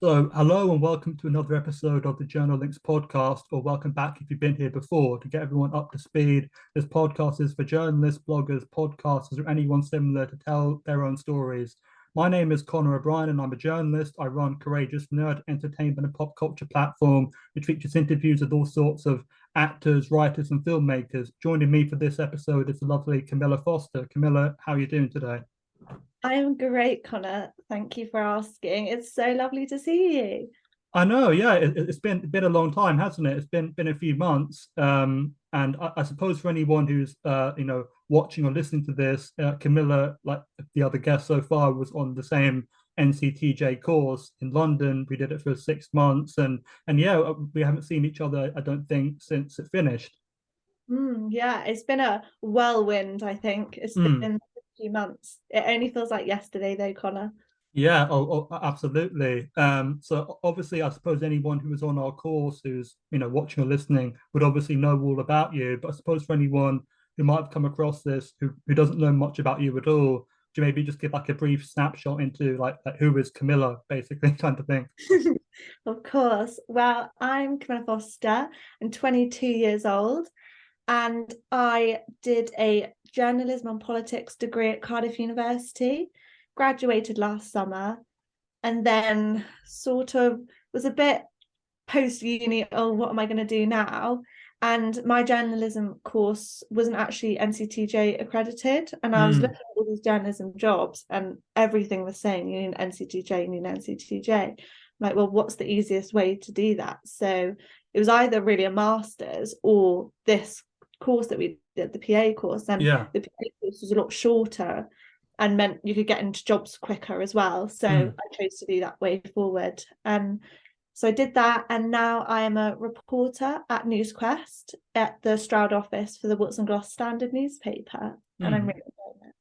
So, hello and welcome to another episode of the Journal Links podcast, or welcome back if you've been here before. To get everyone up to speed, this podcast is for journalists, bloggers, podcasters, or anyone similar to tell their own stories. My name is Conor O'Brien, and I'm a journalist. I run Courageous Nerd Entertainment and Pop Culture platform, which features interviews with all sorts of actors, writers, and filmmakers. Joining me for this episode is the lovely Camilla Foster. Camilla, how are you doing today? I am great, Connor. Thank you for asking. It's so lovely to see you. I know, yeah, it's been a long time, hasn't it? It's been a few months, and I suppose for anyone who's watching or listening to this, Camilla, like the other guest so far, was on the same NCTJ course in London. We did it for 6 months, and yeah, we haven't seen each other, I don't think, since it finished. Yeah, it's been a whirlwind, I think. It's Mm. been a few months. It only feels like yesterday, though, Connor. Yeah, absolutely. So obviously, I suppose anyone who was on our course who's watching or listening would obviously know all about you. But I suppose for anyone who might have come across this who doesn't know much about you at all, do you maybe just give like a brief snapshot into like who is Camilla, basically, kind of thing? Of course. Well, I'm Camilla Foster. I'm 22 years old, and I did a journalism and politics degree at Cardiff University, graduated last summer, and then sort of was a bit post uni, oh, what am I going to do now? And my journalism course wasn't actually NCTJ accredited. And I was looking Mm. at all these journalism jobs, and everything was saying you need an NCTJ, you need an NCTJ. I'm like, well, what's the easiest way to do that? So it was either really a master's or this course that we did, the PA course. And Yeah. the PA course was a lot shorter and meant you could get into jobs quicker as well. So Mm. I chose to do that way forward. So I did that, and now I am a reporter at Newsquest at the Stroud office for the Watson Gloss Standard newspaper, and I'm Mm. really enjoying it.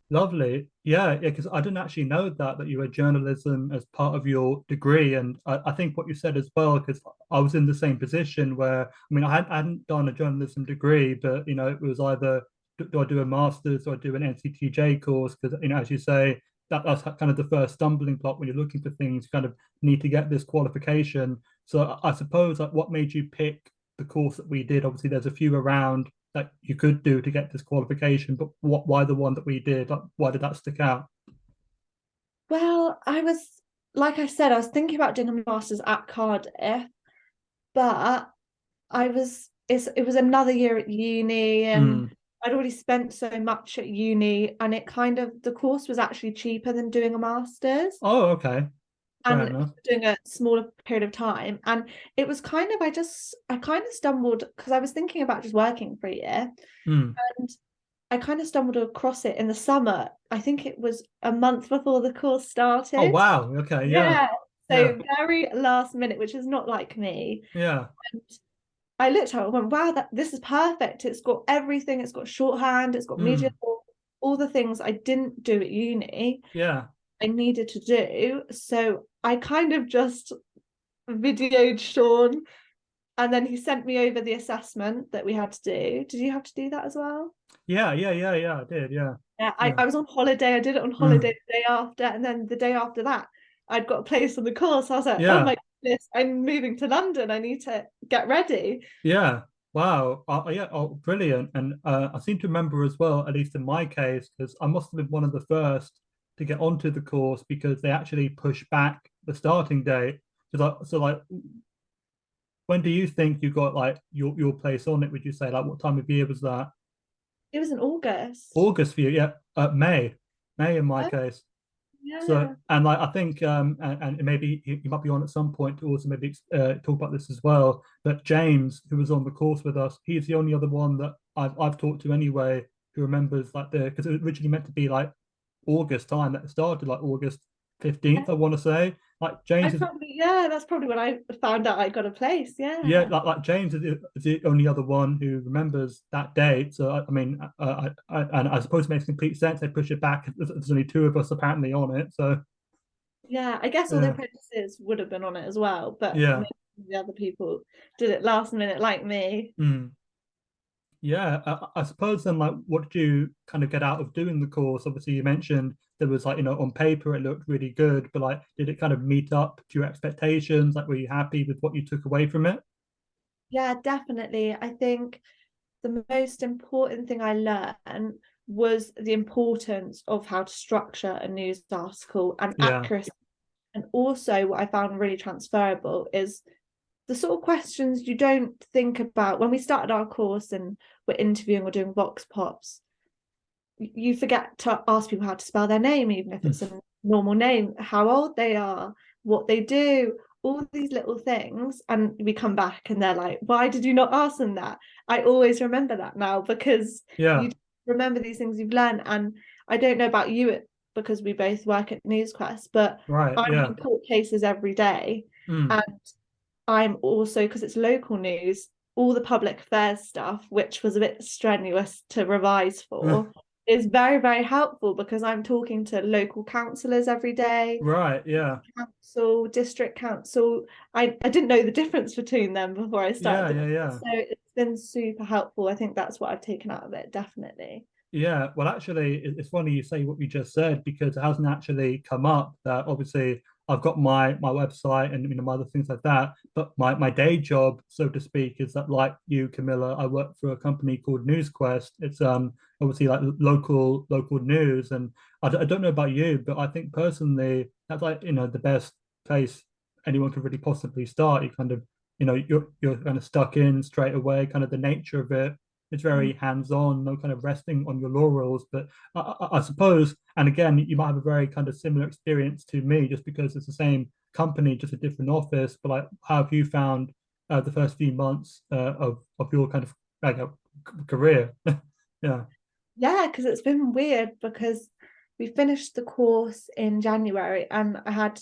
Lovely. Yeah, because I didn't actually know that you were journalism as part of your degree. And I think what you said as well, because I was in the same position where, I mean, I hadn't done a journalism degree, but, it was either do I do a master's or I do an NCTJ course? Because, as you say, that's kind of the first stumbling block when you're looking for things, you kind of need to get this qualification. So I suppose like what made you pick the course that we did? Obviously, there's a few around that you could do to get this qualification, but why the one that we did? Like, why did that stick out? Well, like I said, I was thinking about doing a master's at Cardiff, but it was another year at uni, and Mm. I'd already spent so much at uni, and the course was actually cheaper than doing a master's. Oh, okay, fair And enough. doing a smaller period of time, and it was kind of I kind of stumbled because I was thinking about just working for a year, Mm. and I kind of stumbled across it in the summer. I think it was a month before the course Oh, started. wow. Okay, yeah, Yeah, yeah, so very last minute, which is not like me. yeah. And I looked at it and went, wow, this is perfect. It's got everything. It's got shorthand, it's got media, Mm. all the things I didn't do at uni Yeah. I needed to do. So I kind of just videoed Sean, and then he sent me over the assessment that we had to do. Did you have to do that as well? Yeah, I did. Yeah, Yeah, yeah. I was on holiday. I did it on holiday Mm. the day after, and then the day after that, I'd got a place on the course. I was like, oh Yeah, my goodness, I'm moving to London. I need to get ready. yeah. Wow. Yeah. Oh, brilliant. And I seem to remember as well, at least in my case, because I must have been one of the first to get onto the course because they actually pushed back the starting date. So like, when do you think you got like your place on it? Would you say like what time of year was that? It was in August. August for you, yeah. May in my Oh, case. So yeah. and like I think and maybe you might be on at some point to also maybe talk about this as well. But James, who was on the course with us, he's the only other one that I've talked to anyway who remembers like the because it was originally meant to be like August time that it started like August 15th, I want to say. Like I James is probably, yeah, that's probably when I found out I got a place. Yeah, Yeah. like James is the only other one who remembers that date. So I mean, and I suppose it makes complete sense. They push it back. There's only two of us apparently on it. So Yeah, I guess all the yeah, apprentices would have been on it as well, but yeah, maybe the other people did it last minute like me. mm, Yeah, I suppose then, like, what did you kind of get out of doing the course? Obviously, you mentioned there was like, on paper it looked really good, but like, did it kind of meet up to your expectations? Like, were you happy with what you took away from it? Yeah, definitely. I think the most important thing I learned was the importance of how to structure a news article and Yeah. accuracy. And also, what I found really transferable is the sort of questions you don't think about when we started our course and we're interviewing or doing vox pops. You forget to ask people how to spell their name, even if it's a normal name, how old they are, what they do, all these little things. And we come back and they're like, why did you not ask them that? I always remember that now because Yeah. you remember these things you've learned. And I don't know about you because we both work at Newsquest, but Right. I'm Yeah. in court cases every day. Mm. And I'm also, because it's local news, all the public affairs stuff, which was a bit strenuous to revise for, is very, very helpful because I'm talking to local councillors every day, Right. Yeah. council, district council. I didn't know the difference between them before I Yeah. started Yeah. doing it. Yeah. So it's been super helpful. I think that's what I've taken out of it, definitely. Yeah, well, actually, it's funny you say what you just said because it hasn't actually come up that obviously I've got my website and my other things like that, but my day job, so to speak, is that like you, Camilla, I work for a company called Newsquest. It's obviously like local news, and I don't know about you, but I think personally that's like the best place anyone could really possibly start. You kind of you're kind of stuck in straight away, kind of the nature of it, it's very hands-on, no kind of resting on your laurels. But I suppose, and again, you might have a very kind of similar experience to me, just because it's the same company, just a different office. But like, how have you found the first few months of your kind of like career? Yeah, Yeah, because it's been weird because we finished the course in January and I had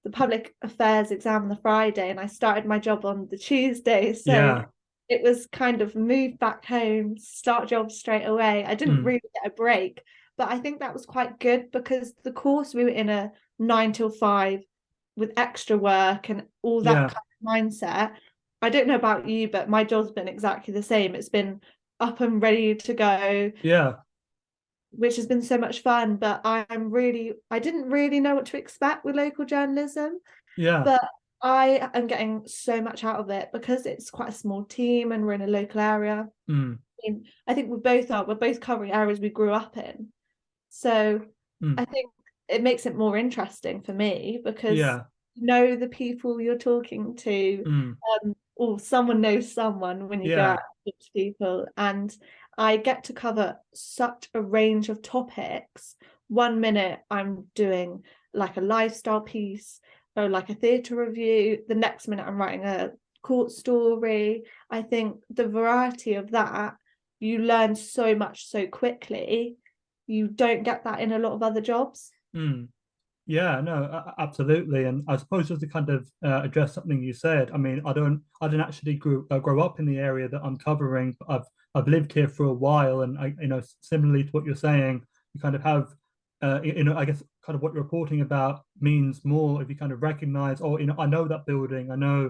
the public affairs exam on the Friday and I started my job on the Tuesday. So yeah, it was kind of move back home, start jobs straight away. I didn't mm, really get a break, but I think that was quite good because the course we were in a 9 till 5 with extra work and all that yeah, kind of mindset. I don't know about you, but my job's been exactly the same. It's been up and ready to go, yeah, which has been so much fun. But I didn't really know what to expect with local journalism, yeah, but I am getting so much out of it because it's quite a small team and we're in a local area. mm, I think we're both covering areas we grew up in. So mm, I think it makes it more interesting for me because yeah, you know the people you're talking to, mm, or someone knows someone when you go out yeah, to people. And I get to cover such a range of topics. 1 minute I'm doing like a lifestyle piece or like a theatre review. The next minute I'm writing a court story. I think the variety of that, you learn so much so quickly. You don't get that in a lot of other jobs. mm. Yeah, no, absolutely. And I suppose just to kind of address something you said, I mean, I don't actually grow up in the area that I'm covering, but I've lived here for a while, and similarly to what you're saying, you kind of have, I guess, kind of what you're reporting about means more if you kind of recognize, oh, I know that building, I know,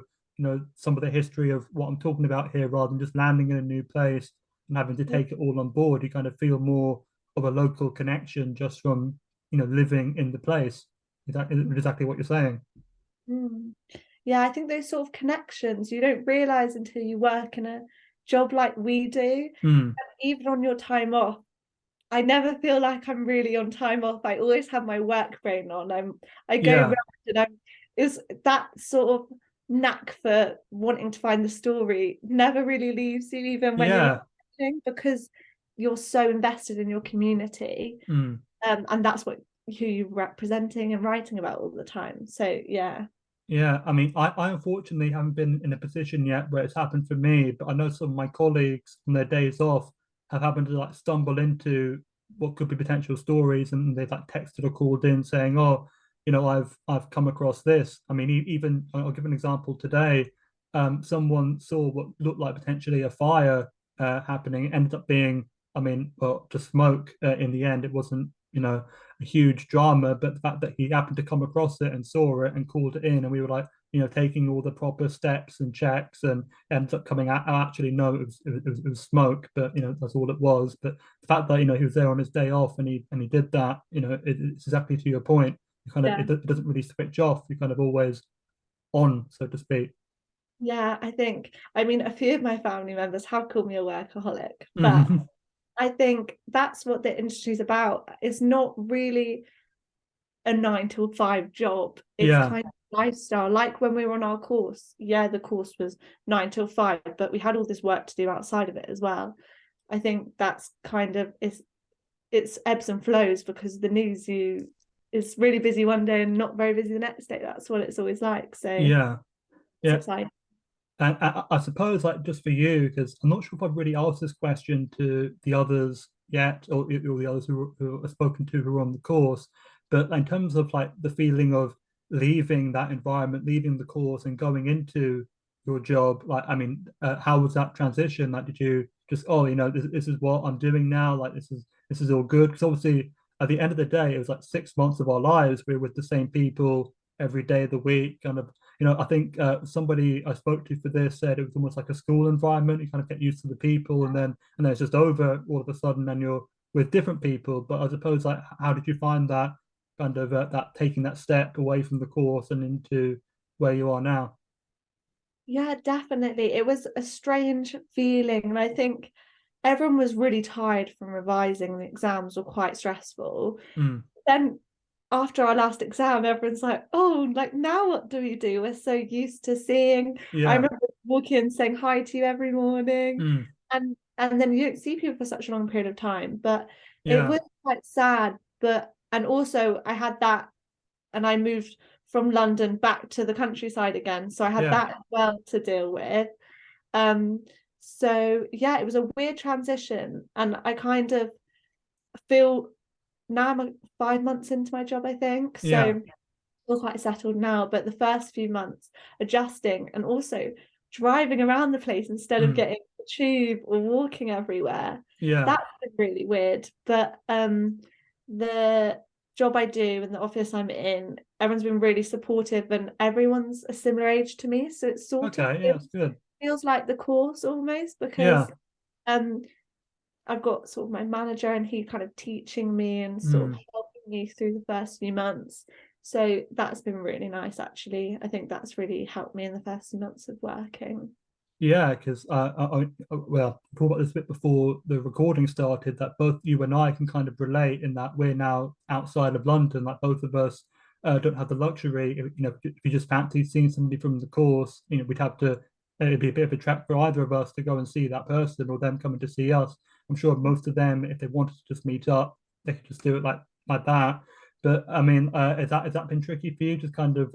some of the history of what I'm talking about here, rather than just landing in a new place and having to take it all on board. You kind of feel more of a local connection just from living in the place. Exactly what you're saying. Mm. Yeah, I think those sort of connections you don't realize until you work in a job like we do. Mm, Even on your time off, I never feel like I'm really on time off. I always have my work brain on. I go around yeah, and is that sort of knack for wanting to find the story never really leaves you, even when you're not yeah, working, because you're so invested in your community. mm, And that's what who you're representing and writing about all the time. So yeah. yeah. I mean, I unfortunately haven't been in a position yet where it's happened for me, but I know some of my colleagues on their days off have happened to like stumble into what could be potential stories, and they've like texted or called in saying, "Oh, I've come across this." I mean, even I'll give an example today. Someone saw what looked like potentially a fire happening. It ended up being, I mean, well, just smoke. In the end, it wasn't, a huge drama, but the fact that he happened to come across it and saw it and called it in, and we were like, taking all the proper steps and checks, and ends up coming out, actually no, it was smoke, but that's all it was. But the fact that he was there on his day off, and he did that, it's exactly to your point. You kind of Yeah. it doesn't really switch off. You're kind of always on, so to speak. Yeah, I mean, a few of my family members have called me a workaholic, but Mhm. I think that's what the industry is about. It's not really a 9 to 5 job. It's Yeah, kind of lifestyle. Like when we were on our course, yeah, the course was 9 to 5, but we had all this work to do outside of it as well. I think that's kind of it's ebbs and flows, because the news you is really busy one day and not very busy the next day. That's what it's always like. So yeah, it's yeah. exciting. And I suppose, like, just for you, because I'm not sure if I've really asked this question to the others yet, or the others who are spoken to who are on the course, but in terms of like the feeling of leaving that environment, leaving the course, and going into your job, like, I mean, how was that transition? Like, did you just, oh, this is what I'm doing now, like this is all good? Because obviously, at the end of the day, it was like 6 months of our lives. We were with the same people every day of the week, kind of. I think somebody I spoke to for this said it was almost like a school environment. You kind of get used to the people, and then it's just over all of a sudden, and you're with different people. But I suppose, like, how did you find that kind of that taking that step away from the course and into where you are now? Yeah, definitely. It was a strange feeling. And I think everyone was really tired from revising. The exams were quite stressful. Mm, Then after our last exam, everyone's like, oh, like now what do we do? We're so used to seeing. I yeah. remember walking in saying hi to you every morning. Mm, And then you don't see people for such a long period of time. But it yeah. was quite sad. But and also I had that, and I moved from London back to the countryside again. So I had Yeah. that as well to deal with. Um, so yeah, it was a weird transition. And I kind of feel now I'm 5 months into my job, I think. So Yeah. I feel quite settled now. But the first few months adjusting, and also driving around the place instead of Mm, getting the tube or walking everywhere, yeah. that's been really weird. But the job I do and the office I'm in, everyone's been really supportive, and everyone's a similar age to me. So it sort of Okay. Yeah, that's good. feels like the course almost, Yeah. because um I've got sort of my manager, and he kind of teaching me and sort of Mm. helping me through the first few months. So that's been really nice, actually. I think that's really helped me in the first few months of working. Yeah, because well, I talked about this a bit before the recording started, that both you and I can kind of relate in that we're now outside of London. Like, both of us don't have the luxury. If you just fancy seeing somebody from the course, we'd have to. It'd be a bit of a trek for either of us to go and see that person, or them coming to see us. I'm sure most of them, if they wanted to just meet up, they could just do it like that. But I mean, has that been tricky for you? Just kind of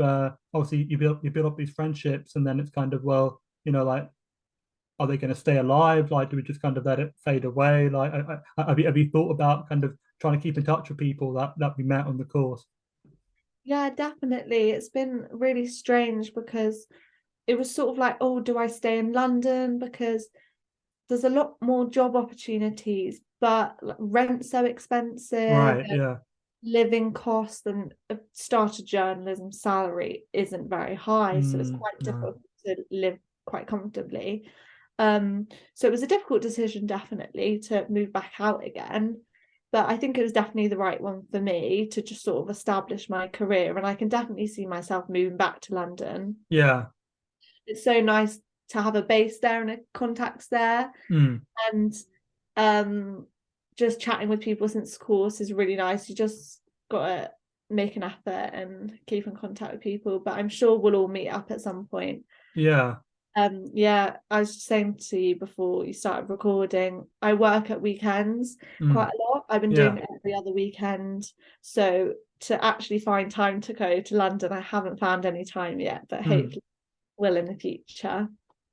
obviously you build up these friendships, and then it's kind of, well, like, are they going to stay alive? Like, do we just kind of let it fade away? Like, have you thought about kind of trying to keep in touch with people that we met on the course? Yeah, definitely. It's been really strange, because it was sort of like, oh, do I stay in London? Because there's a lot more job opportunities, but like, rent's so expensive, Right. Yeah. living costs, and a starter journalism salary isn't very high, so it's quite No. difficult to live quite comfortably. So it was a difficult decision, definitely, to move back out again. But I think it was definitely the right one for me to just sort of establish my career. And I can definitely see myself moving back to London. Yeah. It's so nice to have a base there and a contacts there. Mm. And um just chatting with people since course is really nice. You just gotta make an effort and keep in contact with people. But I'm sure we'll all meet up at some point. Yeah. Yeah, I was saying to you before you started recording, I work at weekends quite Mm. a lot. I've been doing Yeah. it every other weekend. So to actually find time to go to London, I haven't found any time yet, but Mm. hopefully will in the future.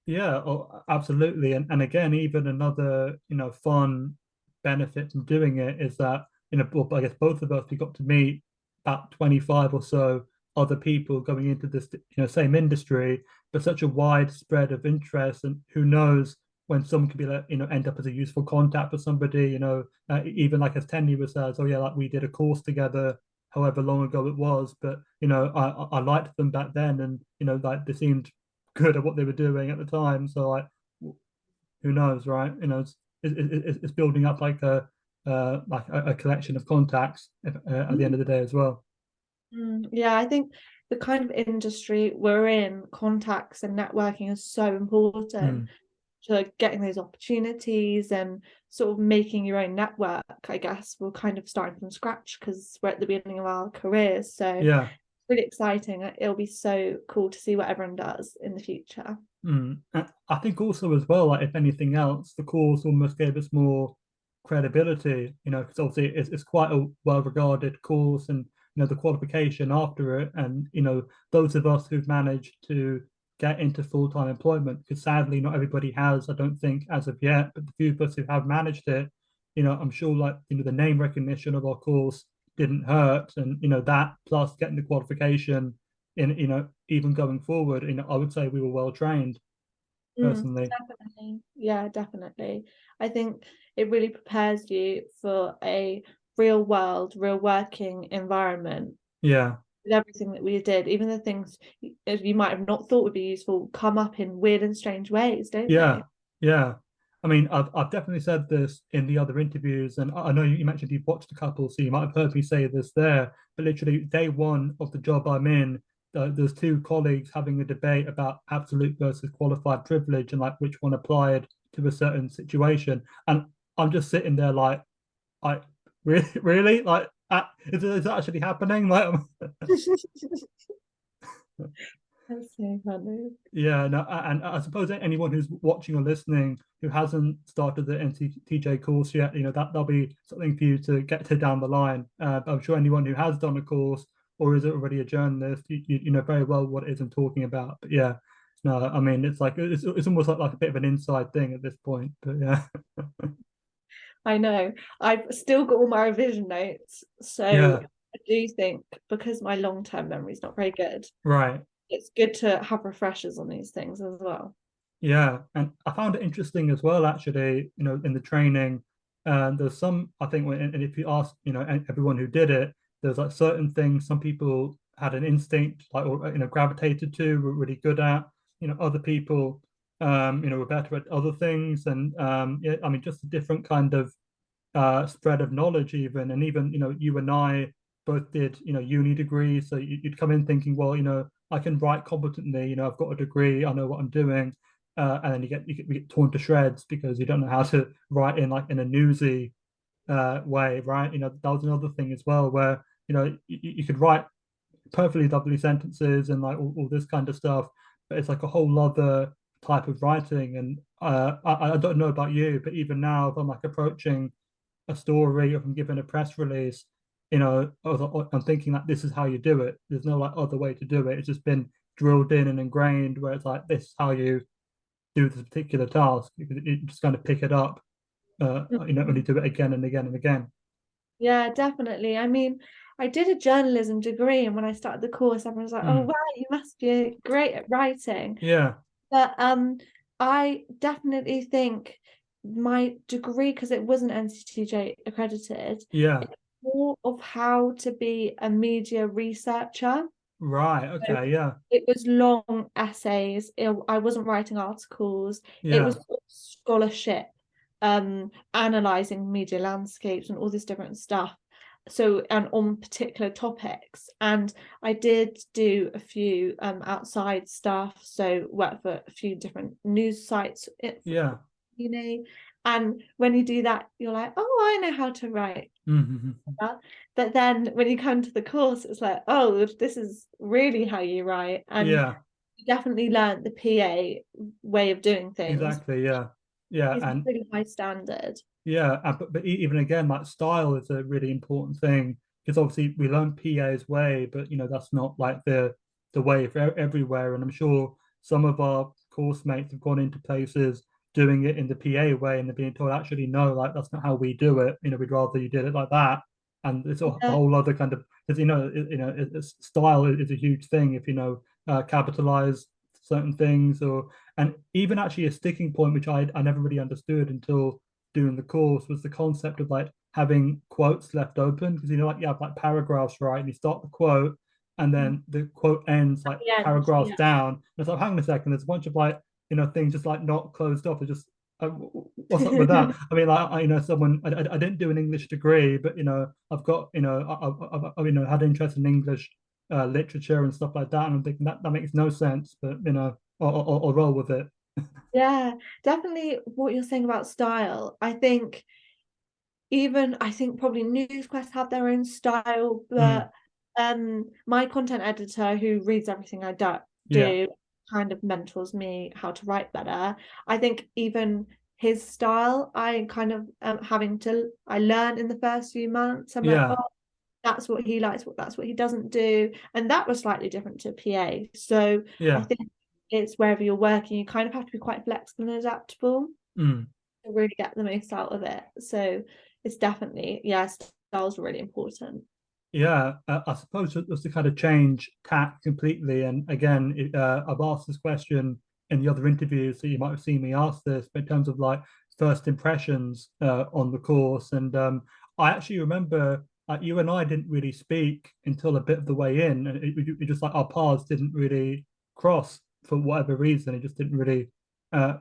Yeah, oh, absolutely. And again, even another, fun benefit from doing it is that, well, I guess both of us, we got to meet about 25 or so other people going into this, same industry, but such a wide spread of interest. And who knows when someone could be like, end up as a useful contact for somebody, even like as Tenny was says, oh yeah, like we did a course together. however long ago it was. But I liked them back then, and like they seemed good at what they were doing at the time. So like, who knows, right? It's building up like a collection of contacts at the end of the day as well. Yeah, I think the kind of industry we're in, contacts and networking is so important Mm. to getting those opportunities and sort of making your own network. I guess we're kind of starting from scratch because we're at the beginning of our careers. So Yeah. really exciting. It'll be so cool to see what everyone does in the future. And I think also as well, like if anything else, the course almost gave us more credibility, because obviously it's quite a well-regarded course, and the qualification after it, and those of us who've managed to get into full-time employment, because sadly not everybody has, I don't think as of yet, but the few of us who have managed it, I'm sure like the name recognition of our course didn't hurt, and that plus getting the qualification in even going forward, I would say we were well trained personally. Definitely. Yeah, definitely. I think it really prepares you for a real world, real working environment Yeah, with everything that we did. Even the things you might have not thought would be useful come up in weird and strange ways, don't yeah, they? yeah. I mean, I've definitely said this in the other interviews, and I know you mentioned you've watched a couple, so you might have heard me say this there. But literally, day one of the job I'm in, there's two colleagues having a debate about absolute versus qualified privilege, and like which one applied to a certain situation. And I'm just sitting there like, I really, really like, is it actually happening? Like, That's so funny. yeah, no, and I suppose anyone who's watching or listening who hasn't started the NCTJ course yet, that'll be something for you to get to down the line. I'm sure anyone who has done a course or is already a journalist, you know very well what it is I'm talking about. But yeah, no, I mean it's like it's almost like a bit of an inside thing at this point. But yeah, I know. I've still got all my revision notes, so yeah, I do think because my long-term memory is not very good, right. it's good to have refreshers on these things as well. Yeah, and I found it interesting as well, actually, in the training. There's some, I think, and if you ask, everyone who did it, there's like certain things some people had an instinct, like, or, gravitated to, were really good at. Other people, were better at other things. And yeah, I mean, just a different kind of spread of knowledge even. And even you and I both did uni degrees, so you'd come in thinking, well, I can write competently, I've got a degree, I know what I'm doing. And then you get torn to shreds because you don't know how to write in like in a newsy way, right? That was another thing as well, where you could write perfectly lovely sentences and like all this kind of stuff, but it's like a whole other type of writing. And I don't know about you, but even now if I'm like approaching a story or if I'm giving a press release, I'm thinking that this is how you do it. There's no like other way to do it. It's just been drilled in and ingrained where it's like this is how you do this particular task. You just kind of pick it up, when you do it again and again and again. Yeah, definitely. I mean, I did a journalism degree, and when I started the course, everyone was like, "Oh, Mm. wow, you must be great at writing." Yeah, But I definitely think my degree, because it wasn't NCTJ accredited, yeah, it's more of how to be a media researcher. right, So okay, yeah, it was long essays. I wasn't writing articles. It yeah, was scholarship, analyzing media landscapes and all this different stuff. So, and on particular topics. And I did do a few outside stuff. So worked for a few different news sites, yeah. and when you do that, you're like, oh, I know how to write Mm-hmm. that. But then when you come to the course, it's like, oh, this is really how you write. And Yeah, you definitely learned the PA way of doing things. exactly, yeah, yeah, It's a and really high standard. yeah, but even again, like style is a really important thing because obviously we learn PA's way, but that's not like the way for everywhere. And I'm sure some of our course mates have gone into places doing it in the PA way, and they're being told actually no, like that's not how we do it. We'd rather you did it like that. And it's a Yeah. whole other kind of because style is a huge thing if capitalize certain things, or and even actually a sticking point which I never really understood until doing the course was the concept of like having quotes left open because like you have like paragraphs, right? And you start the quote and then the quote ends like Yeah, paragraphs yeah. down. And it's like, hang on a second, there's a bunch of like things just like not closed off. It's just what's up with that? I mean, like someone I didn't do an English degree, but I've got I've had interest in English literature and stuff like that, and I'm thinking that makes no sense, but I'll roll with it. Yeah, definitely what you're saying about style. I think probably Newsquest have their own style, Mm, but my content editor who reads everything I yeah, do kind of mentors me how to write better. I think even his style, I kind of I learned in the first few months. I'm like, yeah, oh, that's what he likes, that's what he doesn't do. And that was slightly different to PA. So I yeah. think it's wherever you're working, you kind of have to be quite flexible and adaptable Mm. to really get the most out of it. So it's definitely, yeah, style's really important. Yeah, I suppose just to kind of change tack completely. And again, I've asked this question in the other interviews, so you might have seen me ask this, but in terms of like first impressions on the course, and I actually remember you and I didn't really speak until a bit of the way in, and it just like our paths didn't really cross for whatever reason. It just didn't really uh,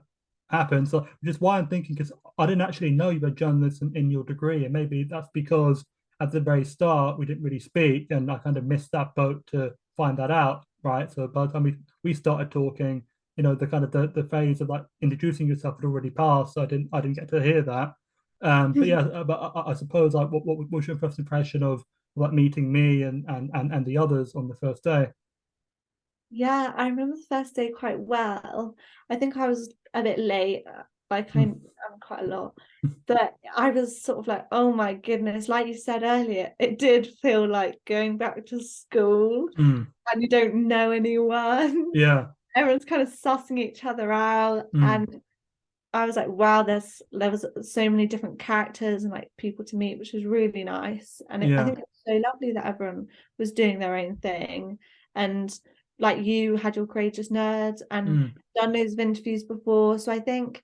happen. So, which is why I'm thinking, because I didn't actually know you had journalism in your degree, and maybe that's because at the very start we didn't really speak, and I kind of missed that boat to find that out, right? So by the time we started talking, the kind of the phase of like introducing yourself had already passed, so I didn't get to hear that. But yeah, but I suppose like what was your first impression of like meeting me and the others on the first day? Yeah, I remember the first day quite well. I think I was a bit late, like Mm, I'm quite a lot. But I was sort of like, oh my goodness, like you said earlier, it did feel like going back to school mm, and you don't know anyone. yeah, Everyone's kind of sussing each other out. mm, And I was like, wow, there was so many different characters and like people to meet, which was really nice. And I yeah, think it was so lovely that everyone was doing their own thing. And like you had your courageous nerd and mm. done loads of interviews before. So I think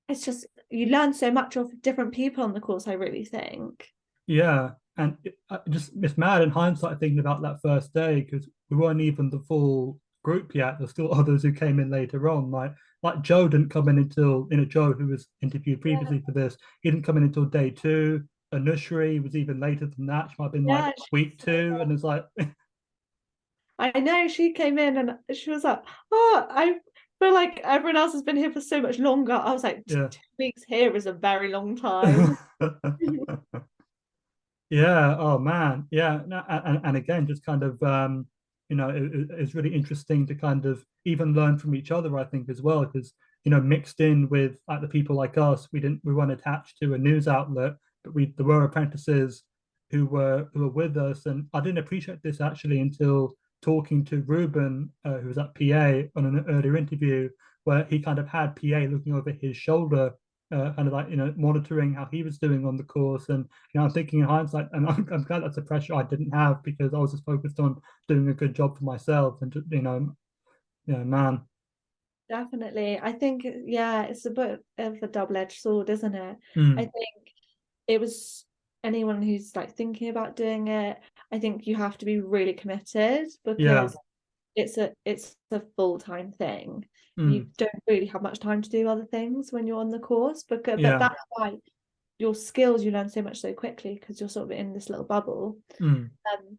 it's just you learn so much of different people on the course, I really think. Yeah, and it's mad in hindsight thinking about that first day because we weren't even the full group yet. There's still others who came in later on. Like Joe didn't come in until Joe, who was interviewed Yeah, previously for this, he didn't come in until day two. Anushri was even later than that. She might have been like yeah. week two, and it's like, I know she came in and she was like, oh, I feel like everyone else has been here for so much longer. I was like, yeah. 2 weeks here is a very long time. Yeah. Oh man. Yeah. No, and again, just kind of it's really interesting to kind of even learn from each other. I think as well, because mixed in with like the people like us, we weren't attached to a news outlet, but there were apprentices who were with us, and I didn't appreciate this actually until talking to Ruben, who was at PA on an earlier interview, where he kind of had PA looking over his shoulder, kind of like monitoring how he was doing on the course. And I'm thinking in hindsight, and I'm glad that's a pressure I didn't have because I was just focused on doing a good job for myself. And man. Definitely. I think, yeah, it's a bit of a double-edged sword, isn't it? I Mm, think it was anyone who's like thinking about doing it, I think you have to be really committed yeah. because it's a full-time thing. You Mm, don't really have much time to do other things when you're on the course, but yeah. that's why your skills you learn so much so quickly because you're sort of in this little bubble. Mm, Um,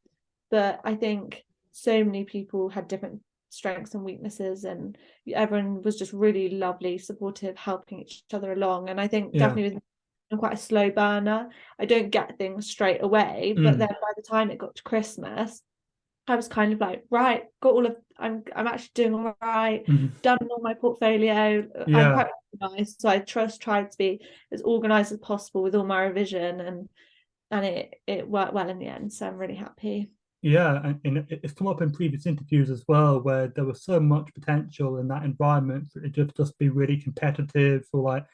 but I think so many people had different strengths and weaknesses, and everyone was just really lovely, supportive, helping each other along. And I think yeah. definitely with I'm quite a slow burner. I don't get things straight away, but then Mm, by the time it got to Christmas, I was kind of like, right, got all of I'm actually doing all right, mm, done all my portfolio. I'm yeah. quite organized, so I tried to be as organized as possible with all my revision and it worked well in the end. So I'm really happy. Yeah, and it's come up in previous interviews as well, where there was so much potential in that environment for it to just be really competitive, or like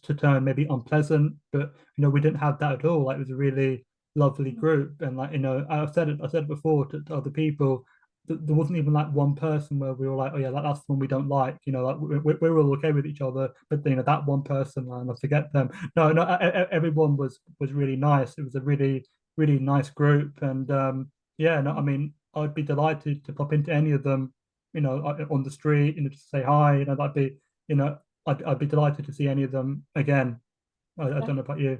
to turn maybe unpleasant. But we didn't have that at all. Like it was a really lovely group, and like I said it before to other people. there wasn't even like one person where we were like, oh yeah, that's the one we don't like. Like we were all okay with each other, but that one person, I forget them. No, no, everyone was really nice. It was a really nice group, and yeah, no, I mean, I'd be delighted to pop into any of them, on the street, to say hi. That'd be, I'd be delighted to see any of them again. I don't know about you.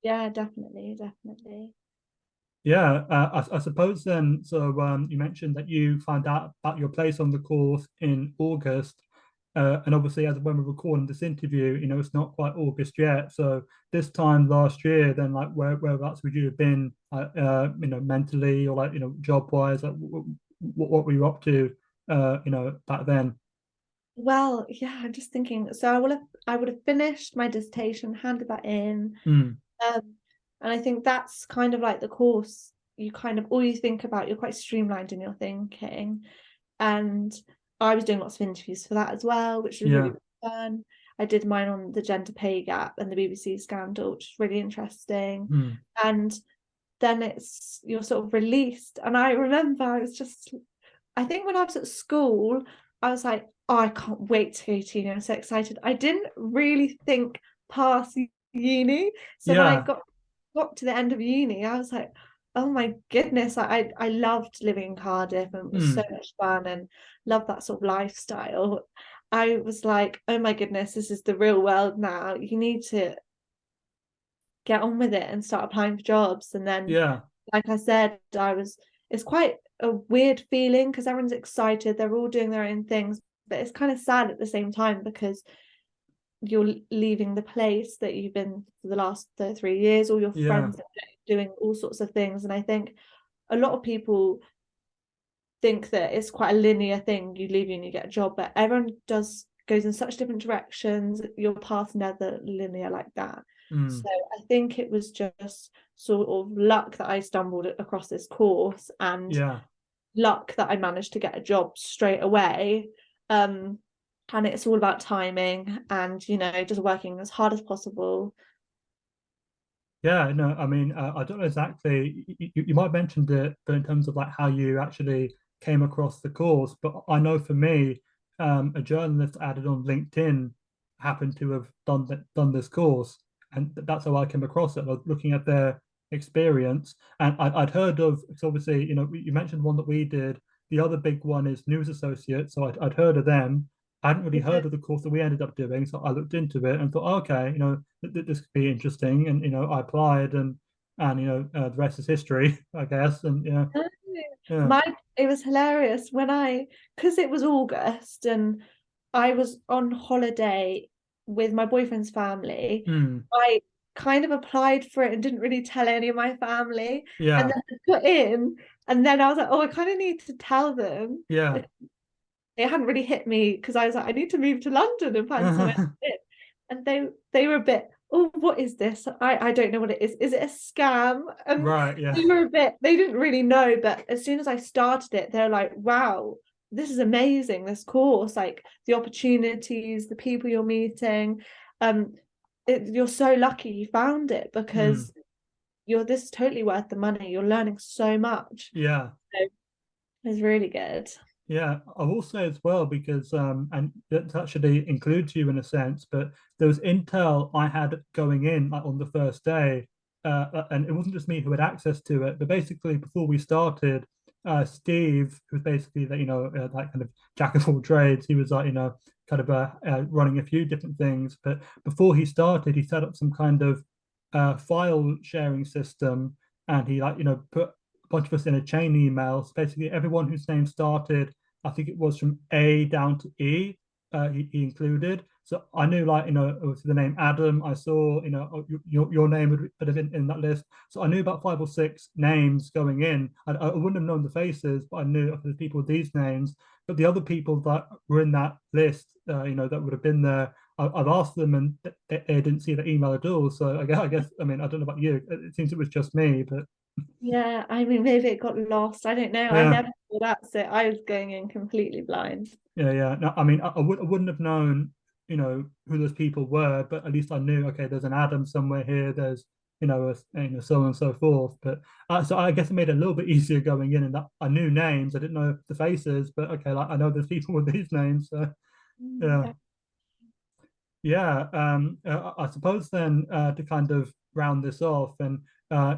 Yeah, definitely, definitely. Yeah, I suppose then. So you mentioned that you found out about your place on the course in August, and obviously, as when we're recording this interview, it's not quite August yet. So this time last year, then like whereabouts would you have been, mentally or like job wise? Like what were you up to, back then? Well, yeah, I'm just thinking. So I would have finished my dissertation, handed that in. Mm, Um, and I think that's kind of like the course you kind of all you think about, you're quite streamlined in your thinking. And I was doing lots of interviews for that as well, which was really, yeah, really fun. I did mine on the gender pay gap and the BBC scandal, which is really interesting. mm, And then you're sort of released. And I remember I think when I was at school, I was like, oh, I can't wait to go to uni. I'm so excited. I didn't really think past uni. So when I yeah, got to the end of uni, I was like, oh my goodness, I loved living in Cardiff and it was so mm, much fun and loved that sort of lifestyle. I was like, oh my goodness, this is the real world now. You need to get on with it and start applying for jobs. And then, yeah, like I said, it's quite a weird feeling because everyone's excited, they're all doing their own things, but it's kind of sad at the same time because you're leaving the place that you've been for the last 3 years, all your yeah, friends are doing all sorts of things. And I think a lot of people think that it's quite a linear thing. You leave and you get a job, but everyone goes in such different directions. Your path never linear like that. mm, So I think it was just sort of luck that I stumbled across this course and yeah. luck that I managed to get a job straight away. And it's all about timing and just working as hard as possible. Yeah, no, I mean, I don't know exactly. You might have mentioned it, but in terms of like how you actually came across the course, but I know for me, a journalist added on LinkedIn happened to have done this course, and that's how I came across it. I was looking at their experience, and I'd heard of. Because obviously, you mentioned one that we did. The other big one is News Associate, so I'd heard of them. I hadn't really Yeah. heard of the course that we ended up doing, so I looked into it and thought, "Oh, okay, this could be interesting." And I applied, and the rest is history, I guess. And yeah, My it was hilarious when because it was August and I was on holiday with my boyfriend's family. mm, I kind of applied for it and didn't really tell any of my family. And yeah, then I got in, and then I was like, oh, I kind of need to tell them. yeah, Like, it hadn't really hit me because I was like, I need to move to London and find somewhere to live. And they were a bit, oh, what is this? I don't know what it is. Is it a scam? And right, yeah, they didn't really know, but as soon as I started it, they're like, wow, this is amazing, this course, like the opportunities, the people you're meeting. Um, you're so lucky you found it mm, because this is totally worth the money. You're learning so much. yeah. So it's really good. Yeah, I will say as well because and that actually includes you in a sense, but there was intel I had going in like on the first day, and it wasn't just me who had access to it, but basically before we started, Steve, who was basically that that kind of jack of all trades, he was like kind of running a few different things, but before he started, he set up some kind of file sharing system, and he like put bunch of us in a chain email. So basically, everyone whose name started, I think it was from A down to E, he included. So I knew, like, the name Adam. I saw, your name would have been in that list. So I knew about 5 or 6 names going in. I wouldn't have known the faces, but I knew the people with these names. But the other people that were in that list, that would have been there, I've asked them and they didn't see the email at all. So I guess, I mean, I don't know about you. It seems it was just me, but Yeah, I mean, maybe it got lost. I don't know. I yeah. never thought that's it. I was going in completely blind. Yeah, yeah. No, I mean, I wouldn't have known, who those people were, but at least I knew, okay, there's an Adam somewhere here. There's, so on and so forth. But so I guess it made it a little bit easier going in, and that I knew names. I didn't know the faces, but okay, like I know there's people with these names. So yeah, Yeah. yeah. I suppose then to kind of round this off, and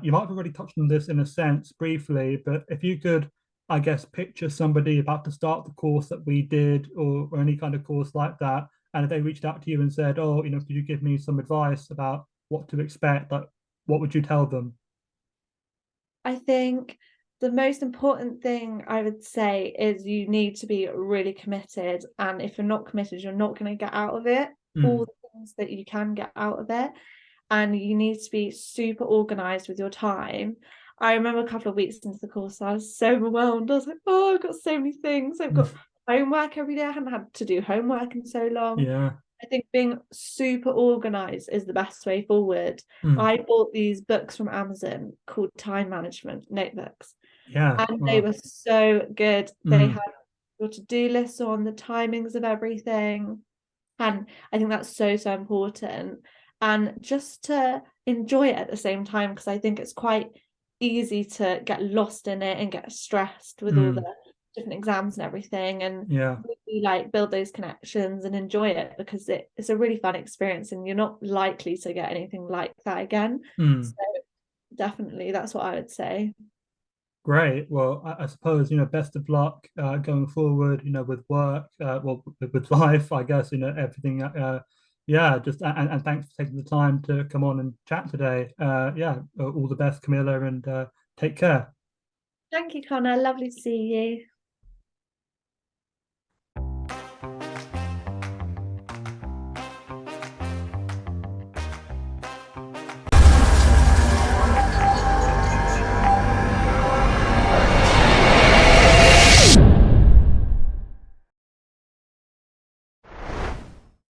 you might have already touched on this in a sense briefly, but if you could, I guess, picture somebody about to start the course that we did, or any kind of course like that, and if they reached out to you and said, "Oh, could you give me some advice about what to expect?" Like, what would you tell them? I think the most important thing I would say is you need to be really committed. And if you're not committed, you're not going to get out of it all Mm. the things that you can get out of it. And you need to be super organized with your time. I remember a couple of weeks into the course, I was so overwhelmed. I was like, oh, I've got so many things. I've got homework every day. I haven't had to do homework in so long. Yeah. I think being super organized is the best way forward. Mm. I bought these books from Amazon called Time Management Notebooks, Yeah. and they Well. were so good. They Mm. had your to-do lists on the timings of everything. And I think that's so, so important. And just to enjoy it at the same time, because I think it's quite easy to get lost in it and get stressed with all the Mm. different exams and everything. And Yeah. really like build those connections and enjoy it because it's a really fun experience and you're not likely to get anything like that again. So Mm. definitely that's what I would say. Great. Well, I suppose, best of luck going forward, with work, well, with life, I guess, everything. Yeah, just and thanks for taking the time to come on and chat today. Yeah, all the best, Camilla, and take care. Thank you, Connor. Lovely to see you.